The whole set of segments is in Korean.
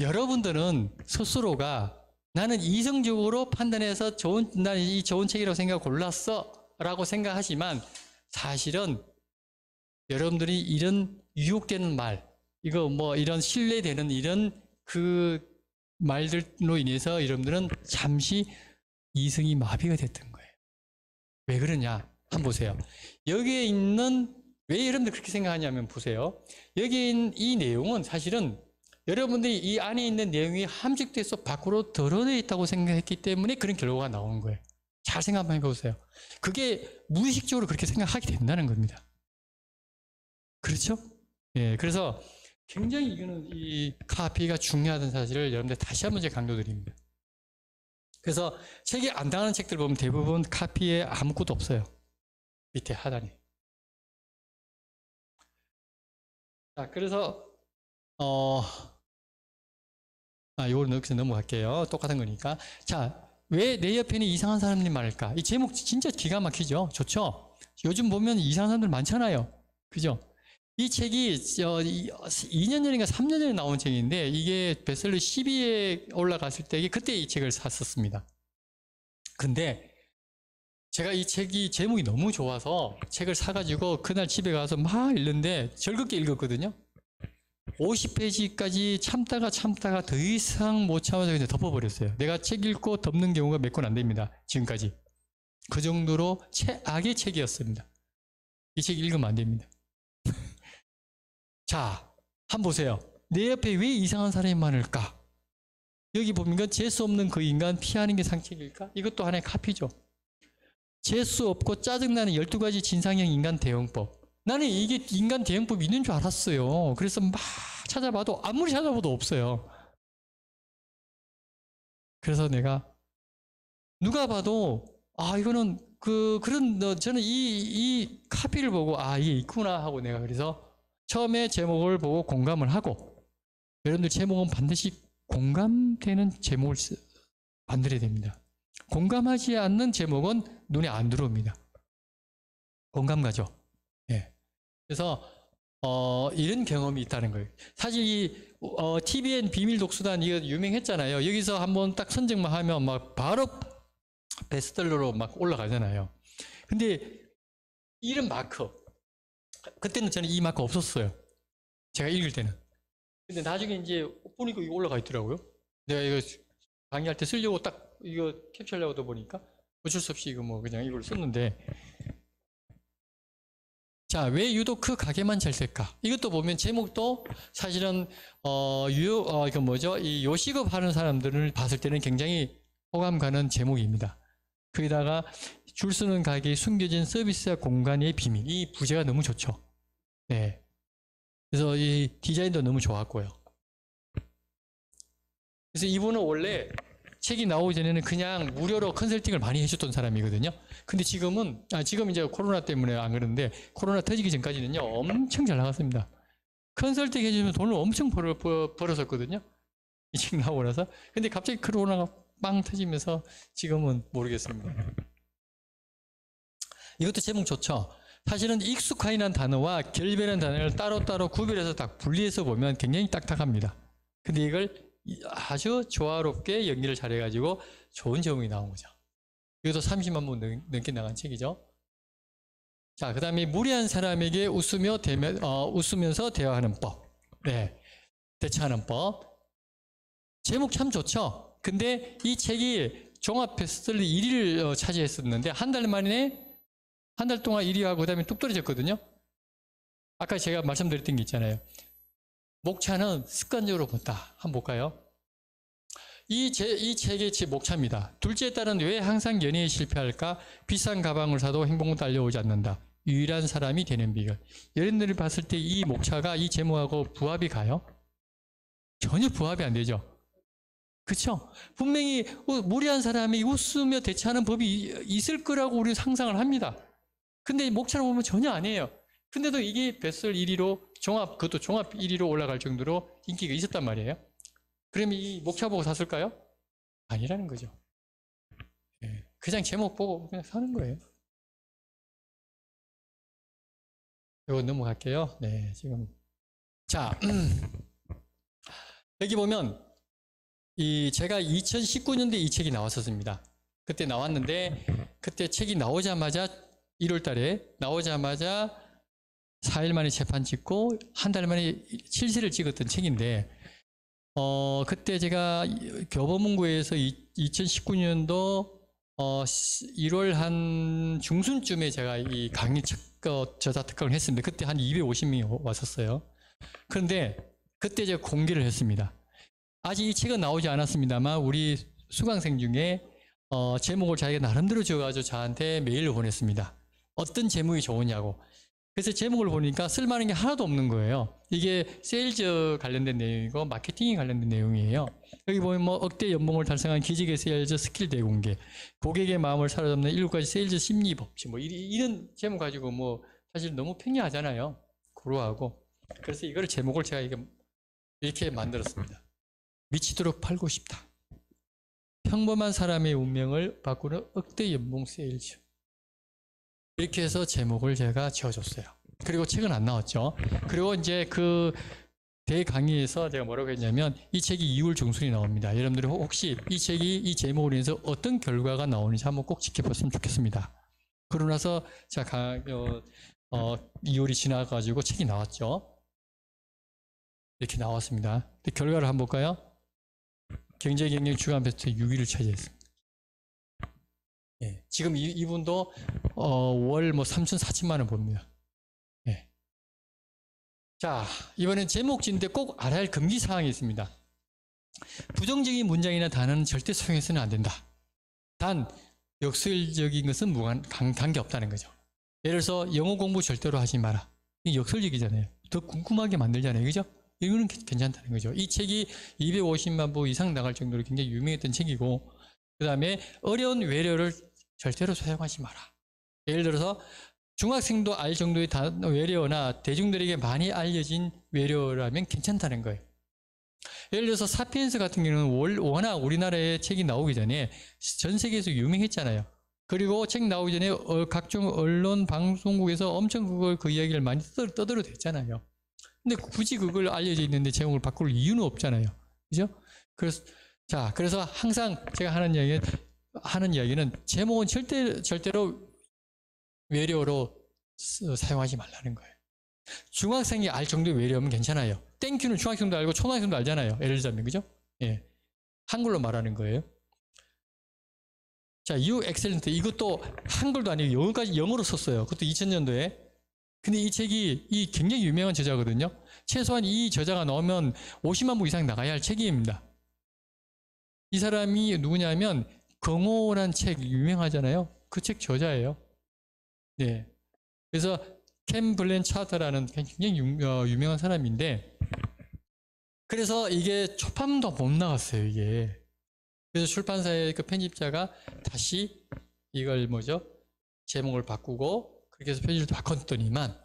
여러분들은 스스로가 나는 이성적으로 판단해서 난 이 좋은 책이라고 생각하고 골랐어 라고 생각하지만 사실은 여러분들이 이런 유혹되는 말, 이거 뭐 이런 신뢰되는 이런 그 말들로 인해서 여러분들은 잠시 이성이 마비가 됐던 거예요. 왜 그러냐? 한번 보세요. 여기에 있는, 왜 여러분들 그렇게 생각하냐면 보세요. 여기에 있는 이 내용은 사실은 여러분들이 이 안에 있는 내용이 함축돼서 밖으로 드러내 있다고 생각했기 때문에 그런 결과가 나오는 거예요. 잘 생각 한번 해보세요. 그게 무의식적으로 그렇게 생각하게 된다는 겁니다. 그렇죠? 예, 그래서 굉장히 이거는 이 카피가 중요하다는 사실을 여러분들 다시 한번 제가 강조드립니다. 그래서 책이 안 당하는 책들 보면 대부분 카피에 아무것도 없어요. 밑에 하단에. 자, 그래서 요거는 여기서 넘어갈게요. 똑같은 거니까. 자, 왜 내 옆에는 이상한 사람들이 많을까? 이 제목 진짜 기가 막히죠? 좋죠? 요즘 보면 이상한 사람들 많잖아요. 그죠? 이 책이 2년 전인가 3년 전에 나온 책인데 이게 베스트셀러 10위에 올라갔을 때 그때 이 책을 샀었습니다. 근데 제가 이 책이 제목이 너무 좋아서 책을 사가지고 그날 집에 가서 막 읽는데 즐겁게 읽었거든요. 50페이지까지 참다가 더 이상 못 참아서 그냥 덮어버렸어요. 내가 책 읽고 덮는 경우가 몇 건 안 됩니다. 지금까지. 그 정도로 최악의 책이었습니다. 이 책 읽으면 안 됩니다. 자, 한번 보세요. 내 옆에 왜 이상한 사람이 많을까? 여기 보면 재수 없는 그 인간 피하는 게 상책일까? 이것도 하나의 카피죠. 재수 없고 짜증나는 12가지 진상형 인간 대응법. 나는 이게 인간 대응법이 있는 줄 알았어요. 그래서 막 찾아봐도 아무리 찾아봐도 없어요. 그래서 내가 누가 봐도 이거는 저는 이 카피를 보고 이게 있구나 하고 내가 그래서 처음에 제목을 보고 공감을 하고 여러분들 제목은 반드시 공감되는 제목을 만들어야 됩니다. 공감하지 않는 제목은 눈에 안 들어옵니다. 공감 가죠. 예. 그래서 이런 경험이 있다는 거예요. 사실 이 TVN 비밀 독서단 이거 유명했잖아요. 여기서 한번 딱 선정만 하면 막 바로 베스트셀러로 막 올라가잖아요. 근데 이런 마커, 그때는 저는 이 마커 없었어요. 제가 읽을 때는. 근데 나중에 이제 보니까 이거 올라가 있더라고요. 내가 이거 강의할 때 쓰려고 딱 이거 캡처하려고 보니까 어쩔 수 없이 이거 뭐 그냥 이걸 썼는데. 자, 왜 유독 그 가게만 잘 될까? 이것도 보면 제목도 사실은 이거 뭐죠? 이 요식업 하는 사람들을 봤을 때는 굉장히 호감 가는 제목입니다. 거기다가 줄 서는 가게에 숨겨진 서비스와 공간의 비밀. 이 부제가 너무 좋죠. 네. 그래서 이 디자인도 너무 좋았고요. 그래서 이분은 원래 책이 나오기 전에는 그냥 무료로 컨설팅을 많이 해줬던 사람이거든요. 근데 지금 이제 코로나 때문에 안 그러는데 코로나 터지기 전까지는요, 엄청 잘 나갔습니다. 컨설팅 해주면 돈을 엄청 벌었었거든요. 이 책 나오고 나서. 근데 갑자기 코로나가 빵 터지면서 지금은 모르겠습니다. 이것도 제목 좋죠? 사실은 익숙하이란 단어와 결별이라는 단어를 따로따로 구별해서 딱 분리해서 보면 굉장히 딱딱합니다. 근데 이걸 아주 조화롭게 연기를 잘해가지고 좋은 제목이 나온 거죠. 이것도 30만 부 넘게 나간 책이죠. 자, 그 다음에 무례한 사람에게 웃으면서 대화하는 법. 네. 대처하는 법. 제목 참 좋죠? 근데 이 책이 종합 베스트셀러 1위를 차지했었는데 한 달 동안 1위하고 그 다음에 뚝 떨어졌거든요. 아까 제가 말씀드렸던 게 있잖아요. 목차는 습관적으로 본다. 한번 볼까요? 이 책의 제 목차입니다. 둘째에 따른 왜 항상 연애에 실패할까? 비싼 가방을 사도 행복은 딸려오지 않는다. 유일한 사람이 되는 비결. 여러분들이 봤을 때 이 목차가 이 제목하고 부합이 가요? 전혀 부합이 안 되죠. 그렇죠? 분명히 무례한 사람이 웃으며 대처하는 법이 있을 거라고 우리는 상상을 합니다. 근데 목차를 보면 전혀 아니에요. 근데도 이게 베스트셀러 1위로 그것도 종합 1위로 올라갈 정도로 인기가 있었단 말이에요. 그러면 이 목차 보고 샀을까요? 아니라는 거죠. 그냥 제목 보고 그냥 사는 거예요. 이거 넘어갈게요. 네, 지금. 자, 여기 보면 제가 2019년도에 이 책이 나왔었습니다. 그때 나왔는데 그때 책이 나오자마자 1월 달에 나오자마자 4일 만에 재판 찍고 한 달 만에 실시를 찍었던 책인데 그때 제가 교보문고에서 2019년도 1월 한 중순쯤에 제가 이 강의 저자 특강을 했습니다. 그때 한 250명이 왔었어요. 그런데 그때 제가 공개를 했습니다. 아직 이 책은 나오지 않았습니다만 우리 수강생 중에 제목을 자기가 나름대로 지어가지고 저한테 메일을 보냈습니다. 어떤 제목이 좋으냐고. 그래서 제목을 보니까 쓸만한 게 하나도 없는 거예요. 이게 세일즈 관련된 내용이고 마케팅이 관련된 내용이에요. 여기 보면 뭐 억대 연봉을 달성한 기직의 세일즈 스킬 대공개, 고객의 마음을 사로잡는 7가지 세일즈 심리 법칙, 뭐 이런 제목 가지고 뭐 사실 너무 평이하잖아요. 고루하고. 그래서 이걸 제목을 제가 이렇게 만들었습니다. 미치도록 팔고 싶다. 평범한 사람의 운명을 바꾸는 억대 연봉 세일즈. 이렇게 해서 제목을 제가 지어줬어요. 그리고 책은 안 나왔죠. 그리고 이제 그 대강의에서 제가 뭐라고 했냐면 이 책이 2월 중순에 나옵니다. 여러분들이 혹시 이 책이 이 제목으로 인해서 어떤 결과가 나오는지 한번 꼭 지켜봤으면 좋겠습니다. 그러고 나서 제가 2월이 지나가지고 책이 나왔죠. 이렇게 나왔습니다. 결과를 한번 볼까요? 경제경영 주간 베스트 6위를 차지했습니다. 예, 지금 이분도 월 뭐 3천 4천만 원 봅니다. 예. 자, 이번엔 제목지인데 꼭 알아야 할 금기 사항이 있습니다. 부정적인 문장이나 단어는 절대 사용해서는 안 된다. 단 역설적인 것은 관계없다는 거죠. 예를 들어서 영어 공부 절대로 하지 마라. 이게 역설적이잖아요. 더 궁금하게 만들잖아요. 그죠? 이거는 괜찮다는 거죠. 이 책이 250만 부 이상 나갈 정도로 굉장히 유명했던 책이고, 그 다음에 어려운 외래어를 절대로 사용하지 마라. 예를 들어서 중학생도 알 정도의 외래어나 대중들에게 많이 알려진 외래어라면 괜찮다는 거예요. 예를 들어서 사피엔스 같은 경우는 워낙 우리나라에 책이 나오기 전에 전 세계에서 유명했잖아요. 그리고 책 나오기 전에 각종 언론 방송국에서 엄청 그 이야기를 많이 떠들어댔잖아요. 근데 굳이 그걸 알려져 있는데 제목을 바꿀 이유는 없잖아요. 그죠? 그래서 항상 제가 하는 이야기는 제목은 절대로 외래어로 사용하지 말라는 거예요. 중학생이 알 정도의 외래어면 괜찮아요. 땡큐는 중학생도 알고 초등학생도 알잖아요. 예를 들자면, 그죠? 예. 한글로 말하는 거예요. 자, You Excellent. 이것도 한글도 아니고 영어로 썼어요. 그것도 2000년도에. 근데 이 책이 굉장히 유명한 저자거든요. 최소한 이 저자가 나오면 50만 부 이상 나가야 할 책입니다. 이 사람이 누구냐면 경호란 책 유명하잖아요. 그 책 저자예요. 네. 그래서 캠 블렌차트라는 굉장히 유명한 사람인데, 그래서 이게 초판도 못 나갔어요, 이게. 그래서 출판사의 그 편집자가 다시 이걸 제목을 바꾸고 그렇게 해서 표지를 바꿨더니만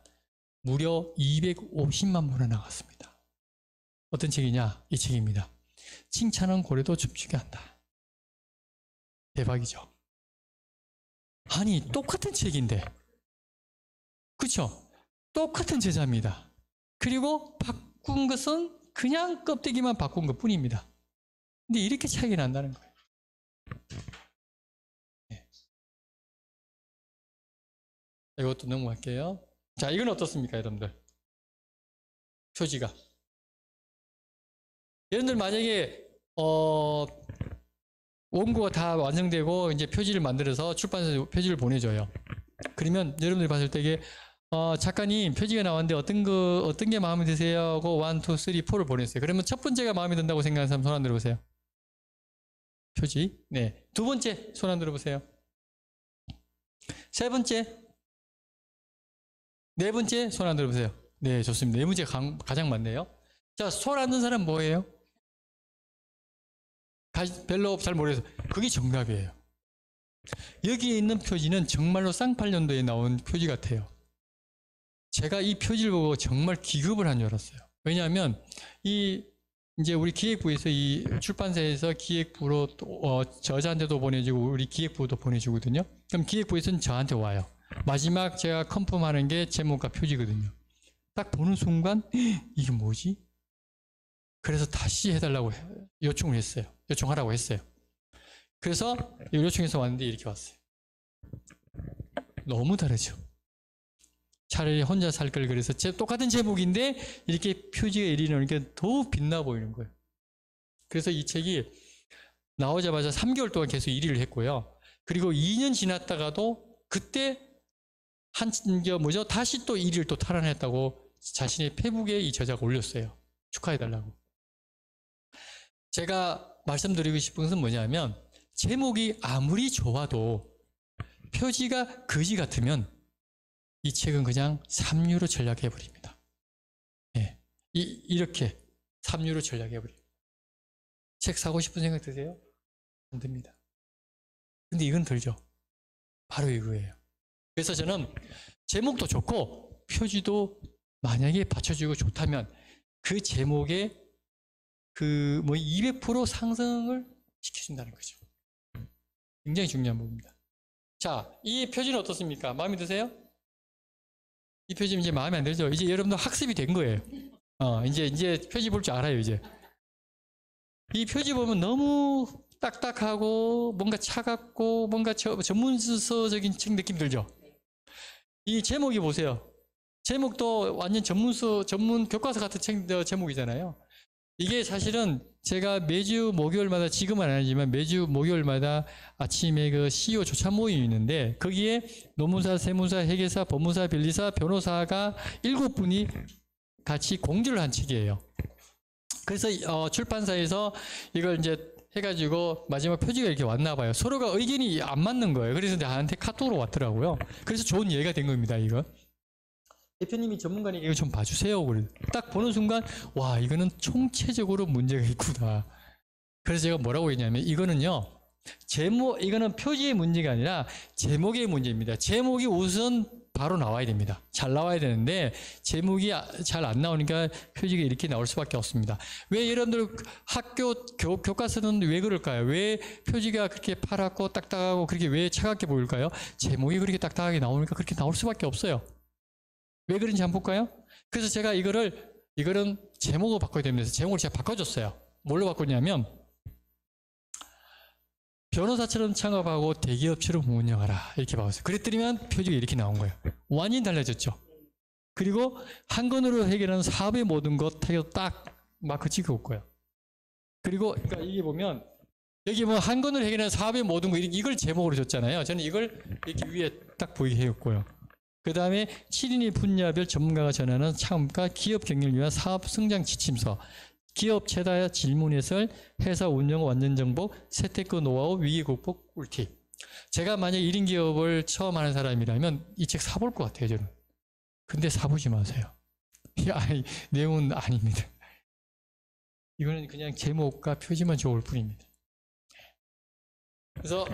무려 250만 부나 나갔습니다. 어떤 책이냐? 이 책입니다. 칭찬은 고래도 춤추게 한다. 대박이죠. 아니, 똑같은 책인데. 그렇죠? 똑같은 제자입니다. 그리고 바꾼 것은 그냥 껍데기만 바꾼 것 뿐입니다. 근데 이렇게 차이가 난다는 거예요. 네. 이것도 넘어갈게요. 자, 이건 어떻습니까, 여러분들? 표지가. 여러분들 만약에 원고가 다 완성되고 이제 표지를 만들어서 출판사에 표지를 보내줘요. 그러면 여러분들이 봤을 때 이게 작가님 표지가 나왔는데 어떤 게 마음에 드세요? 하고 1, 2, 3, 4를 보냈어요. 그러면 첫 번째가 마음에 든다고 생각하는 사람 손 안 들어보세요. 표지. 네. 두 번째 손 안 들어보세요. 세 번째. 네 번째 손 안 들어보세요. 네, 좋습니다. 네 번째가 가장 많네요. 자, 손 안 든 사람 뭐예요? 별로 잘 모르겠어요. 그게 정답이에요. 여기에 있는 표지는 정말로 쌍팔년도에 나온 표지 같아요. 제가 이 표지를 보고 정말 기겁을 한 줄 알았어요. 왜냐하면 이제 우리 기획부에서 이 출판사에서 기획부로 저자한테도 보내주고 우리 기획부도 보내주거든요. 그럼 기획부에서는 저한테 와요. 마지막 제가 컨펌하는 게 제목과 표지거든요. 딱 보는 순간 이게 뭐지? 그래서 다시 해달라고 요청을 했어요. 요청하라고 했어요. 그래서 요청해서 왔는데 이렇게 왔어요. 너무 다르죠. 차라리 혼자 살 걸 그래서 똑같은 제목인데 이렇게 표지가 이리 나오니까 더 빛나 보이는 거예요. 그래서 이 책이 나오자마자 3개월 동안 계속 1위를 했고요. 그리고 2년 지났다가도 그때 다시 또 1위를 또 탈환했다고 자신의 페북에 이 저자가 올렸어요. 축하해달라고. 제가 말씀드리고 싶은 것은 뭐냐면 제목이 아무리 좋아도 표지가 거지 같으면 이 책은 그냥 삼류로 전락해버립니다. 예, 이렇게 삼류로 전락해버립니다. 책 사고 싶은 생각 드세요? 안 듭니다. 근데 이건 들죠. 바로 이거예요. 그래서 저는 제목도 좋고 표지도 만약에 받쳐주고 좋다면 그 제목에 200% 상승을 시켜준다는 거죠. 굉장히 중요한 부분입니다. 자, 이 표지는 어떻습니까? 마음에 드세요? 이 표지는 이제 마음에 안 들죠? 이제 여러분도 학습이 된 거예요. 이제 표지 볼 줄 알아요, 이제. 이 표지 보면 너무 딱딱하고 뭔가 차갑고 뭔가 전문서적인 책 느낌 들죠? 이 제목이 보세요. 제목도 완전 전문 교과서 같은 책 제목이잖아요. 이게 사실은 제가 매주 목요일마다 지금은 아니지만 매주 목요일마다 아침에 그 CEO 조찬 모임이 있는데 거기에 노무사, 세무사, 회계사, 법무사, 변리사, 변호사가 7분이 같이 공지를 한 책이에요. 그래서 출판사에서 이걸 이제 해가지고 마지막 표지가 이렇게 왔나 봐요. 서로가 의견이 안 맞는 거예요. 그래서 나한테 카톡으로 왔더라고요. 그래서 좋은 예가 된 겁니다, 이거. 대표님이 전문가니까 이거 좀 봐주세요. 딱 보는 순간 와, 이거는 총체적으로 문제가 있구나. 그래서 제가 뭐라고 했냐면 이거는요, 이거는 표지의 문제가 아니라 제목의 문제입니다. 제목이 우선 바로 나와야 됩니다. 잘 나와야 되는데 제목이 잘 안 나오니까 표지가 이렇게 나올 수밖에 없습니다. 왜 여러분들 학교 교과서는 왜 그럴까요? 왜 표지가 그렇게 파랗고 딱딱하고 그렇게 왜 차갑게 보일까요? 제목이 그렇게 딱딱하게 나오니까 그렇게 나올 수밖에 없어요. 왜 그런지 한번 볼까요? 그래서 제가 이거는 제목을 바꿔야 됩니다. 제목을 제가 바꿔줬어요. 뭘로 바꿨냐면 변호사처럼 창업하고 대기업처럼 운영하라 이렇게 바꿨어요. 그랬더니만 표지가 이렇게 나온 거예요. 완전히 달라졌죠. 그리고 한 권으로 해결하는 사업의 모든 것 딱 마크 찍어 거예요. 그리고 그러니까 이게 보면 여기 뭐 한 권으로 해결하는 사업의 모든 것 이걸 제목으로 줬잖아요. 저는 이걸 이렇게 위에 딱 보이게 해줬고요. 그 다음에 7인의 분야별 전문가가 전하는 창업과 기업 경영을 위한 사업 성장 지침서, 기업 최다 질문 해설, 회사 운영 완전 정복, 재테크 노하우, 위기 극복 꿀팁. 제가 만약 1인 기업을 처음 하는 사람이라면 이 책 사볼 것 같아요, 저는. 근데 사보지 마세요. 내용은 아닙니다. 이거는 그냥 제목과 표지만 좋을 뿐입니다. 그래서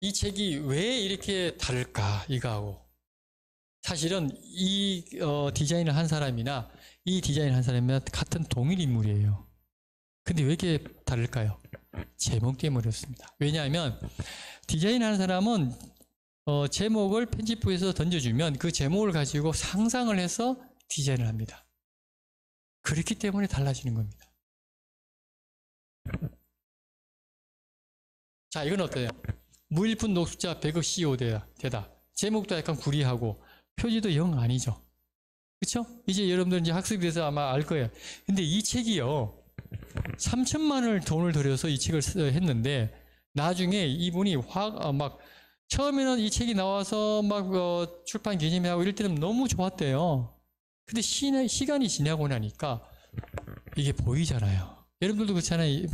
이 책이 왜 이렇게 다를까, 이거하고. 사실은 이 디자인을 한 사람이나 이 디자인을 한 사람이나 같은 동일 인물이에요. 근데 왜 이렇게 다를까요? 제목 때문에 그렇습니다. 왜냐하면 디자인하는 사람은 제목을 편집부에서 던져주면 그 제목을 가지고 상상을 해서 디자인을 합니다. 그렇기 때문에 달라지는 겁니다. 자, 이건 어때요? 무일푼 녹수자 100억 CEO 되다. 제목도 약간 구리하고 표지도 영 아니죠. 그렇죠? 이제 여러분들 이제 학습이 돼서 아마 알 거예요. 근데 이 책이요, 3천만 원을 돈을 들여서 이 책을 했는데 나중에 이분이 처음에는 이 책이 나와서 출판 기념회하고 이럴 때는 너무 좋았대요. 근데 시간이 지나고 나니까 이게 보이잖아요. 여러분들도 그렇잖아요.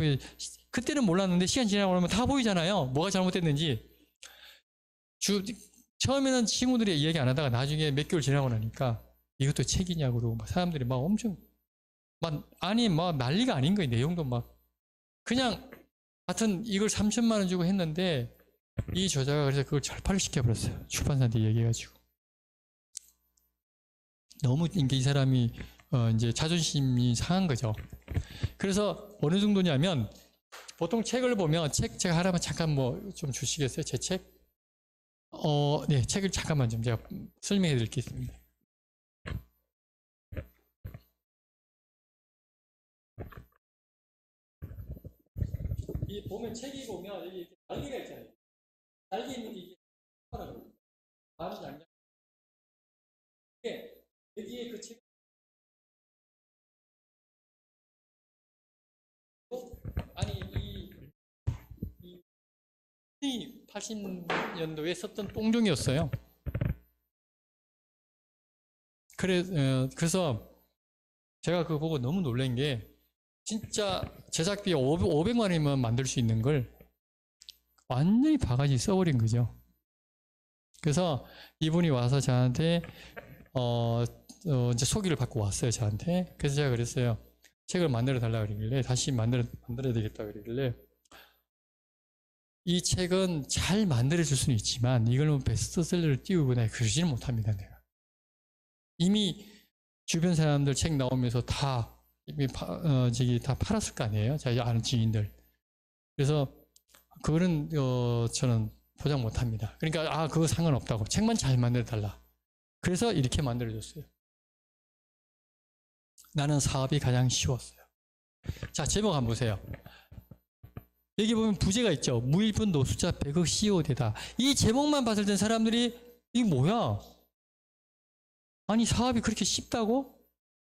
그때는 몰랐는데 시간 지나고 나면 다 보이잖아요. 뭐가 잘못됐는지. 처음에는 친구들이 이야기 안 하다가 나중에 몇 개월 지나고 나니까 이것도 책이냐고 그러고 사람들이 엄청 난리가 아닌 거예요. 내용도 그냥 하여튼 이걸 3천만 원 주고 했는데 이 저자가 그래서 그걸 절판을 시켜버렸어요. 출판사한테 얘기해가지고. 너무 이 사람이 이제 자존심이 상한 거죠. 그래서 어느 정도냐면 보통 책을 보면 제가 하나만 잠깐 좀 주시겠어요? 제 책? 네, 책을 잠깐만 좀 제가 설명해 드리겠습니다. 이 보면 책이 보면 여기 이렇게 날개가 있잖아요. 날개 있는 게 이게 하라고. 다음 장면. 이게 여기에 그 책. 아니 이 80년도에 썼던 똥종이었어요. 그래서 제가 그거 보고 너무 놀란 게 진짜 제작비 500만 원이면 만들 수 있는 걸 완전히 바가지 써버린 거죠. 그래서 이분이 와서 저한테 이제 소개를 받고 왔어요, 저한테. 그래서 제가 그랬어요. 책을 만들어 달라고 그러길래 다시 만들어야 되겠다고 그러길래 이 책은 잘 만들어 줄 수는 있지만 이걸 뭐 베스트셀러를 띄우거나 그러지는 못합니다, 내가. 이미 주변 사람들 책 나오면서 다 다 팔았을 거 아니에요? 자기 아는 지인들. 그래서 그거는 저는 보장 못합니다. 그러니까 그거 상관없다고. 책만 잘 만들어 달라. 그래서 이렇게 만들어줬어요. 나는 사업이 가장 쉬웠어요. 자, 제목 한번 보세요. 여기 보면 부제가 있죠. 무일푼 노숙자 100억 CEO되다. 이 제목만 봤을 땐 사람들이 이게 뭐야? 아니 사업이 그렇게 쉽다고?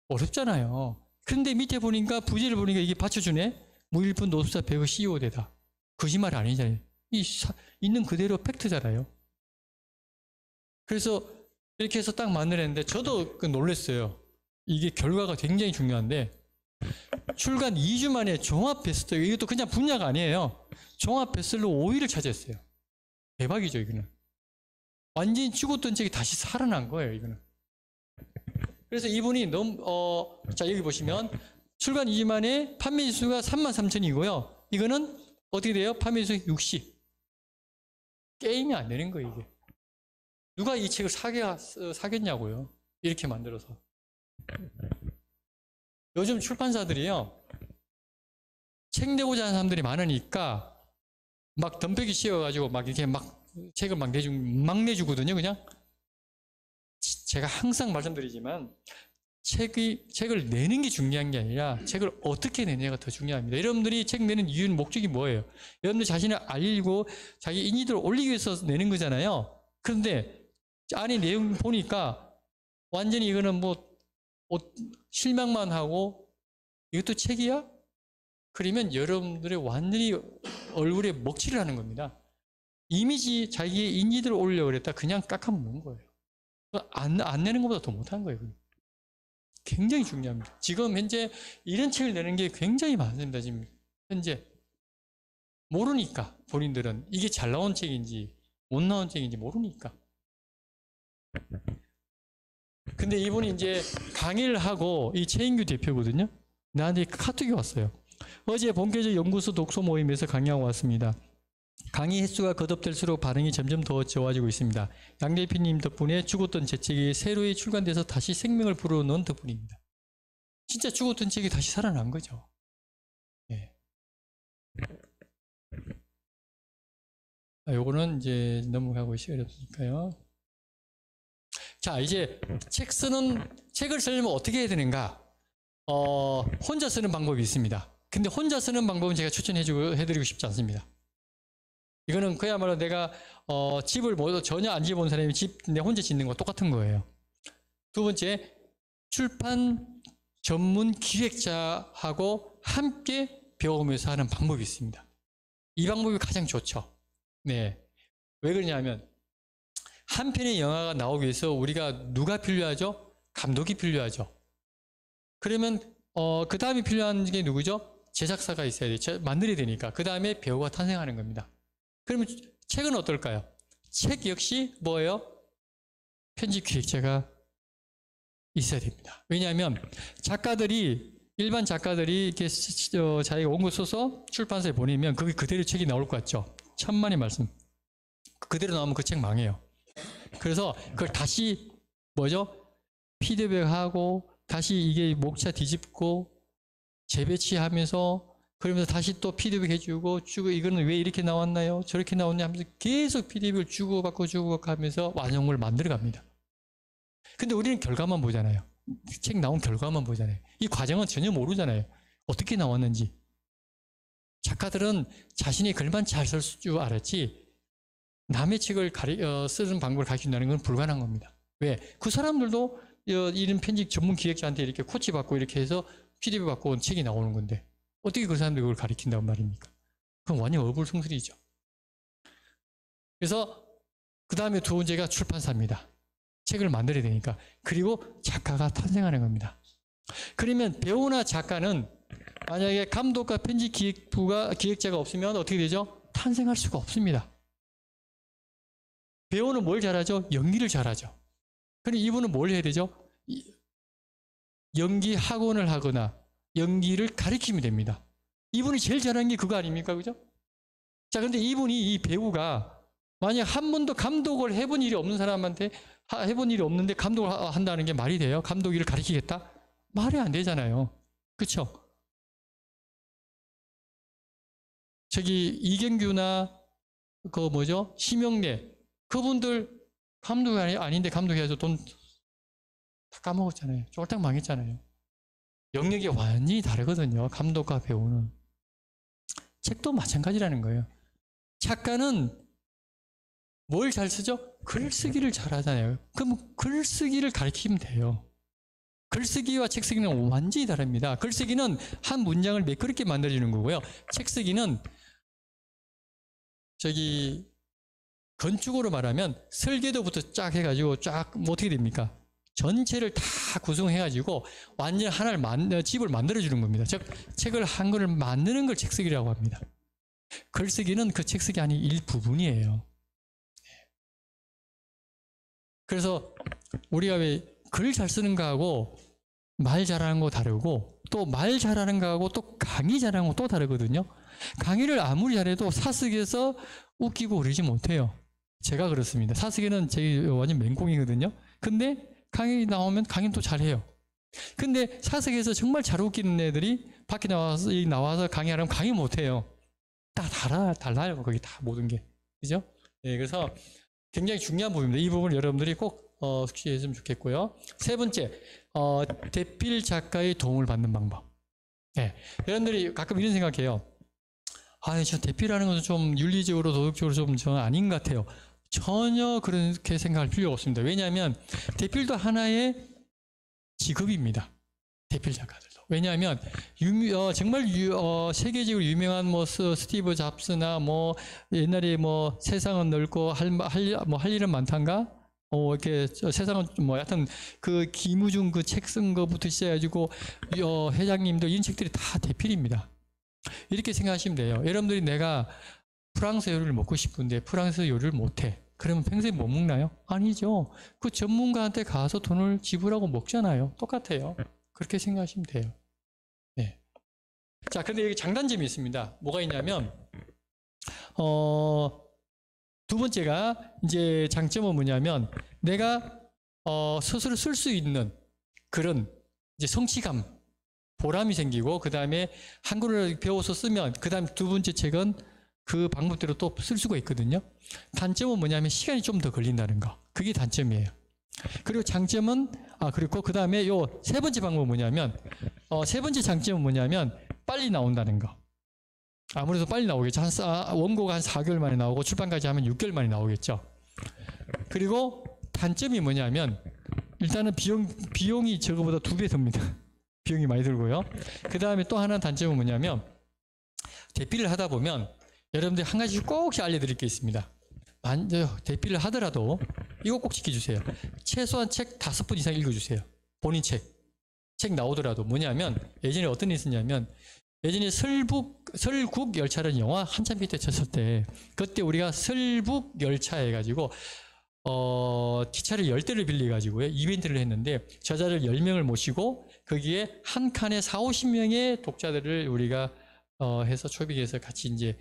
어렵잖아요. 그런데 밑에 보니까 부제를 보니까 이게 받쳐주네. 무일푼 노숙자 100억 CEO되다. 거짓말 아니잖아요. 있는 그대로 팩트잖아요. 그래서 이렇게 해서 딱 만들었는데 저도 놀랐어요. 이게 결과가 굉장히 중요한데 출간 2주 만에 종합 베스트셀러, 이것도 그냥 분야가 아니에요. 종합 베스트셀러 5위를 차지했어요. 대박이죠, 이거는. 완전히 죽었던 책이 다시 살아난 거예요, 이거는. 그래서 이분이 자, 여기 보시면 출간 2주 만에 판매 수가 33,000이고요. 이거는 어떻게 돼요? 판매 수 60. 게임이 안 되는 거예요, 이게. 누가 이 책을 사겠냐고요. 이렇게 만들어서. 요즘 출판사들이요, 책 내고자 하는 사람들이 많으니까 막 덤벼기 씌워가지고 막 이렇게 막 책을 막 내주거든요, 그냥. 제가 항상 말씀드리지만 책을 내는 게 중요한 게 아니라 책을 어떻게 내냐가 더 중요합니다. 여러분들이 책 내는 이유는 목적이 뭐예요? 여러분들 자신을 알리고 자기 인지도를 올리기 위해서 내는 거잖아요. 그런데 안에 내용 보니까 완전히 이거는 실망만 하고 이것도 책이야? 그러면 여러분들의 완전히 얼굴에 먹칠을 하는 겁니다. 이미지, 자기의 인지도를 올리려고 그랬다 그냥 깎아먹는 거예요. 안 내는 것보다 더 못한 거예요. 굉장히 중요합니다. 지금 현재 이런 책을 내는 게 굉장히 많습니다. 지금 현재 모르니까 본인들은 이게 잘 나온 책인지 못 나온 책인지 모르니까. 근데 이분이 이제 강의를 하고 이 최인규 대표거든요. 나한테 카톡이 왔어요. 어제 본교재 연구소 독서 모임에서 강의하고 왔습니다. 강의 횟수가 거듭될수록 반응이 점점 더 좋아지고 있습니다. 양 대표님 덕분에 죽었던 제 책이 새로이 출간돼서 다시 생명을 불어넣은 덕분입니다. 진짜 죽었던 책이 다시 살아난 거죠. 네. 요거는 이제 넘어가고 시간이 없으니까요. 자, 이제 책을 쓰려면 어떻게 해야 되는가? 혼자 쓰는 방법이 있습니다. 근데 혼자 쓰는 방법은 제가 해드리고 싶지 않습니다. 이거는 그야말로 내가 집을 전혀 안 지어본 사람이 내 혼자 짓는 거 똑같은 거예요. 두 번째, 출판 전문 기획자하고 함께 배우면서 하는 방법이 있습니다. 이 방법이 가장 좋죠. 네. 왜 그러냐면 한 편의 영화가 나오기 위해서 우리가 누가 필요하죠? 감독이 필요하죠. 그러면 그 다음에 필요한 게 누구죠? 제작사가 있어야 돼요. 만들어야 되니까. 그 다음에 배우가 탄생하는 겁니다. 그러면 책은 어떨까요? 책 역시 뭐예요? 편집 기획자가 있어야 됩니다. 왜냐하면 일반 작가들이 이렇게 자기가 원고 써서 출판사에 보내면 그게 그대로 책이 나올 것 같죠? 천만의 말씀. 그대로 나오면 그 책 망해요. 그래서 그걸 다시 피드백하고 다시 이게 목차 뒤집고 재배치하면서 그러면서 다시 또 피드백 해주고 이거는 왜 이렇게 나왔나요? 저렇게 나왔냐 하면서 계속 피드백을 주고받고 하면서 완성물을 만들어갑니다. 근데 우리는 결과만 보잖아요. 책 나온 결과만 보잖아요. 이 과정은 전혀 모르잖아요. 어떻게 나왔는지. 작가들은 자신이 글만 잘 쓸 줄 알았지 남의 책을 쓰는 방법을 가르친다는 건 불가능한 겁니다. 왜? 그 사람들도 이런 편집 전문 기획자한테 이렇게 코치 받고 이렇게 해서 PDF 받고 온 책이 나오는 건데 어떻게 그 사람들이 그걸 가르친다고 말입니까? 그건 완전 어불성설이죠. 그래서 그 다음에 두 번째가 출판사입니다. 책을 만들어야 되니까. 그리고 작가가 탄생하는 겁니다. 그러면 배우나 작가는 만약에 감독과 편집 기획자가 없으면 어떻게 되죠? 탄생할 수가 없습니다. 배우는 뭘 잘하죠? 연기를 잘하죠. 그럼 이분은 뭘 해야 되죠? 연기 학원을 하거나 연기를 가르치면 됩니다. 이분이 제일 잘하는 게 그거 아닙니까? 그죠? 자, 근데 이 배우가 만약 한 번도 감독을 해본 일이 없는 사람한테 해본 일이 없는데 감독을 한다는 게 말이 돼요? 감독 일을 가르치겠다? 말이 안 되잖아요. 그렇죠? 저기 이경규나 그 뭐죠? 심영래 그분들 감독이 아닌데 감독해서 돈 다 까먹었잖아요. 쫄딱 망했잖아요. 영역이 완전히 다르거든요. 감독과 배우는. 책도 마찬가지라는 거예요. 작가는 뭘 잘 쓰죠? 글쓰기를 잘하잖아요. 그럼 글쓰기를 가르치면 돼요. 글쓰기와 책쓰기는 완전히 다릅니다. 글쓰기는 한 문장을 매끄럽게 만들어주는 거고요. 책쓰기는 저기 건축으로 말하면 설계도부터 쫙 해가지고 쫙 어떻게 됩니까? 전체를 다 구성해가지고 완전 하나를 집을 만들어주는 겁니다. 즉 책을 한 권을 만드는 걸 책쓰기라고 합니다. 글쓰기는 그 책쓰기 아닌 일부분이에요. 그래서 우리가 왜 글 잘 쓰는 거하고 말 잘하는 거 다르고 또 말 잘하는 거하고 또 강의 잘하는 거 또 다르거든요. 강의를 아무리 잘해도 사석에서 웃기고 그러지 못해요. 제가 그렇습니다. 사석에는 제 완전 맹공이거든요. 근데 강의 나오면 강의는 또 잘해요. 근데 사석에서 정말 잘 웃기는 애들이 밖에 나와서 강의하려면 강의 못해요. 다 달라요. 거기 다 모든 게. 그죠? 네, 그래서 굉장히 중요한 부분입니다. 이 부분을 여러분들이 꼭 숙지했으면 좋겠고요. 세 번째, 대필 작가의 도움을 받는 방법. 네, 여러분들이 가끔 이런 생각해요. 저 대필하는 것은 좀 윤리적으로 도덕적으로 좀 저는 아닌 것 같아요. 전혀 그렇게 생각할 필요가 없습니다. 왜냐하면 대필도 하나의 직업입니다. 대필 작가들도. 왜냐하면 정말 세계적으로 유명한 뭐 스티브 잡스나 뭐 옛날에 뭐 세상은 넓고 할 일은 많단가? 이렇게 세상은 뭐 하여튼 그 김우중 그 책 쓴 거부터 시작해가지고 회장님들 이런 책들이 다 대필입니다. 이렇게 생각하시면 돼요. 여러분들이 내가 프랑스 요리를 먹고 싶은데 프랑스 요리를 못해. 그러면 평생 못 먹나요? 아니죠. 그 전문가한테 가서 돈을 지불하고 먹잖아요. 똑같아요. 그렇게 생각하시면 돼요. 네. 자, 근데 여기 장단점이 있습니다. 뭐가 있냐면, 두 번째가 이제 장점은 뭐냐면, 내가 스스로 쓸 수 있는 그런 이제 성취감, 보람이 생기고, 그 다음에 한글을 배워서 쓰면, 그 다음 두 번째 책은 그 방법대로 또 쓸 수가 있거든요. 단점은 뭐냐면 시간이 좀 더 걸린다는 거. 그게 단점이에요. 그리고 장점은 그리고 그 다음에 요 세 번째 방법은 뭐냐면 세 번째 장점은 뭐냐면 빨리 나온다는 거. 아무래도 빨리 나오겠죠. 원고가 한 4개월 만에 나오고 출판까지 하면 6개월 만에 나오겠죠. 그리고 단점이 뭐냐면 일단은 비용이 저거보다 2배 듭니다. 비용이 많이 들고요. 그 다음에 또 하나 단점은 뭐냐면 대필을 하다 보면 여러분들 한 가지 꼭 알려드릴 게 있습니다. 대필을 하더라도 이거 꼭 지켜주세요. 최소한 책 5번 이상 읽어주세요. 본인 책 나오더라도. 뭐냐면 예전에 어떤 일이 있었냐면 예전에 설국 열차라는 영화 한참 밑에 쳤을 때 그때 우리가 설북 열차 해가지고 기차를 10대를 빌려가지고요 이벤트를 했는데 저자를 10명을 모시고 거기에 한 칸에 40-50명의 독자들을 우리가 해서 초빙해서 같이 이제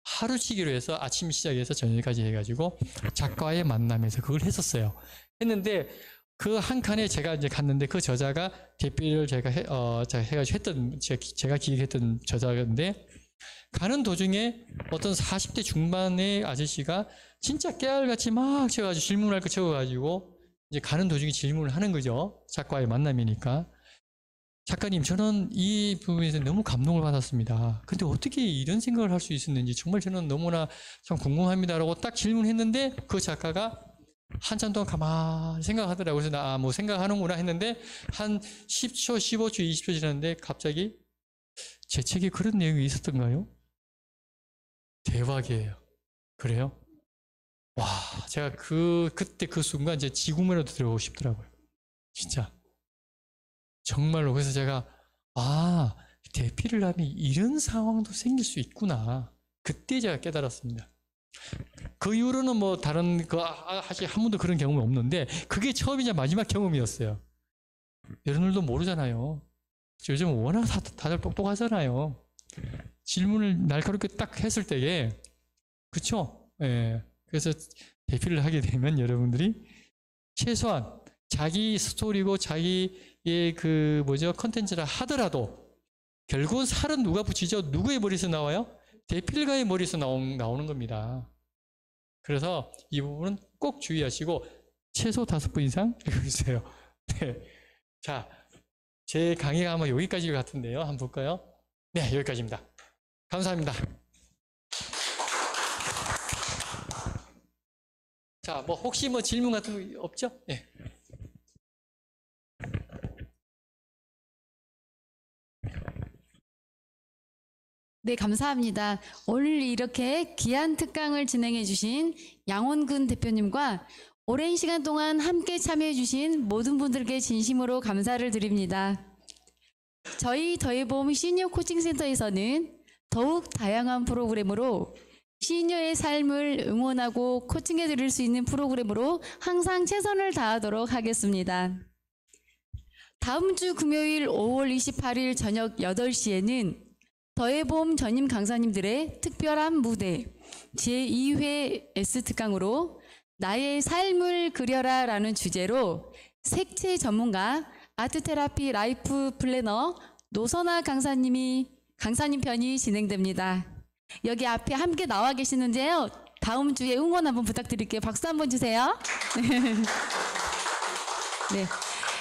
하루치기로 해서 아침 시작해서 저녁까지 해가지고 작가와의 만남에서 그걸 했었어요. 했는데 그 한 칸에 제가 이제 갔는데 그 저자가 대필을 제가 해가지고 했던 제가 기획했던 저자인데 가는 도중에 어떤 40대 중반의 아저씨가 진짜 깨알같이 막 쳐가지고 질문할 거 적어가지고 이제 가는 도중에 질문을 하는 거죠. 작가와의 만남이니까. 작가님, 저는 이 부분에서 너무 감동을 받았습니다. 근데 어떻게 이런 생각을 할 수 있었는지 정말 저는 너무나 참 궁금합니다라고 딱 질문했는데 그 작가가 한참 동안 가만히 생각하더라고요. 그래서 나 뭐 생각하는구나 했는데 한 10초, 15초, 20초 지났는데 갑자기 제 책에 그런 내용이 있었던가요? 대박이에요. 그래요? 와, 제가 그때 그 순간 제 지구면으로 들어오고 싶더라고요. 진짜. 정말로. 그래서 제가, 대피를 하면 이런 상황도 생길 수 있구나. 그때 제가 깨달았습니다. 그 이후로는 뭐 다른, 사실 한 번도 그런 경험이 없는데, 그게 처음이자 마지막 경험이었어요. 여러분들도 모르잖아요. 요즘 워낙 다들 똑똑하잖아요. 질문을 날카롭게 딱 했을 때에, 그쵸? 예. 그래서 대피를 하게 되면 여러분들이 최소한 자기 스토리고 자기의 컨텐츠라 하더라도 결국은 살은 누가 붙이죠? 누구의 머리에서 나와요? 대필가의 머리에서 나오는 겁니다. 그래서 이 부분은 꼭 주의하시고 최소 5번 이상 읽어주세요. 네. 자, 제 강의가 아마 여기까지일 것 같은데요. 한번 볼까요? 네, 여기까지입니다. 감사합니다. 자, 뭐 혹시 뭐 질문 같은 거 없죠? 네. 네, 감사합니다. 오늘 이렇게 귀한 특강을 진행해 주신 양원근 대표님과 오랜 시간 동안 함께 참여해 주신 모든 분들께 진심으로 감사를 드립니다. 저희 더해봄 시니어 코칭센터에서는 더욱 다양한 프로그램으로 시니어의 삶을 응원하고 코칭해 드릴 수 있는 프로그램으로 항상 최선을 다하도록 하겠습니다. 다음 주 금요일 5월 28일 저녁 8시에는 더해봄 전임 강사님들의 특별한 무대 제2회 S특강으로 나의 삶을 그려라 라는 주제로 색채 전문가 아트테라피 라이프 플래너 노선아 강사님 편이 진행됩니다. 여기 앞에 함께 나와 계시는데요. 다음 주에 응원 한번 부탁드릴게요. 박수 한번 주세요. 네.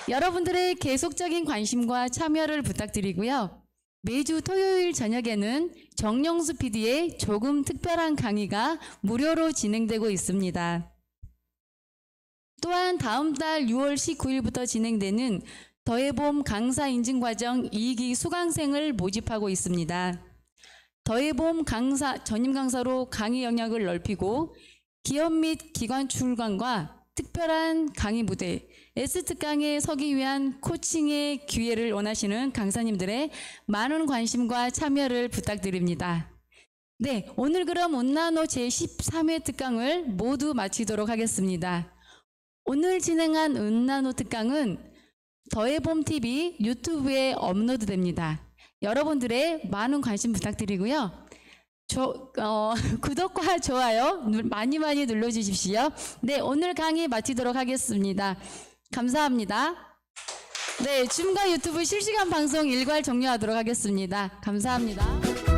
여러분들의 계속적인 관심과 참여를 부탁드리고요. 매주 토요일 저녁에는 정영수 PD의 조금 특별한 강의가 무료로 진행되고 있습니다. 또한 다음 달 6월 19일부터 진행되는 더해봄 강사 인증과정 2기 수강생을 모집하고 있습니다. 더해봄 전임 강사로 강의 영역을 넓히고 기업 및 기관 출강과 특별한 강의 무대, S특강에 서기 위한 코칭의 기회를 원하시는 강사님들의 많은 관심과 참여를 부탁드립니다. 네, 오늘 그럼 온나노 제13회 특강을 모두 마치도록 하겠습니다. 오늘 진행한 온나노 특강은 더해봄 TV 유튜브에 업로드됩니다. 여러분들의 많은 관심 부탁드리고요. 구독과 좋아요 많이 눌러주십시오. 네, 오늘 강의 마치도록 하겠습니다. 감사합니다. 네, 줌과 유튜브 실시간 방송 일괄 종료하도록 하겠습니다. 감사합니다.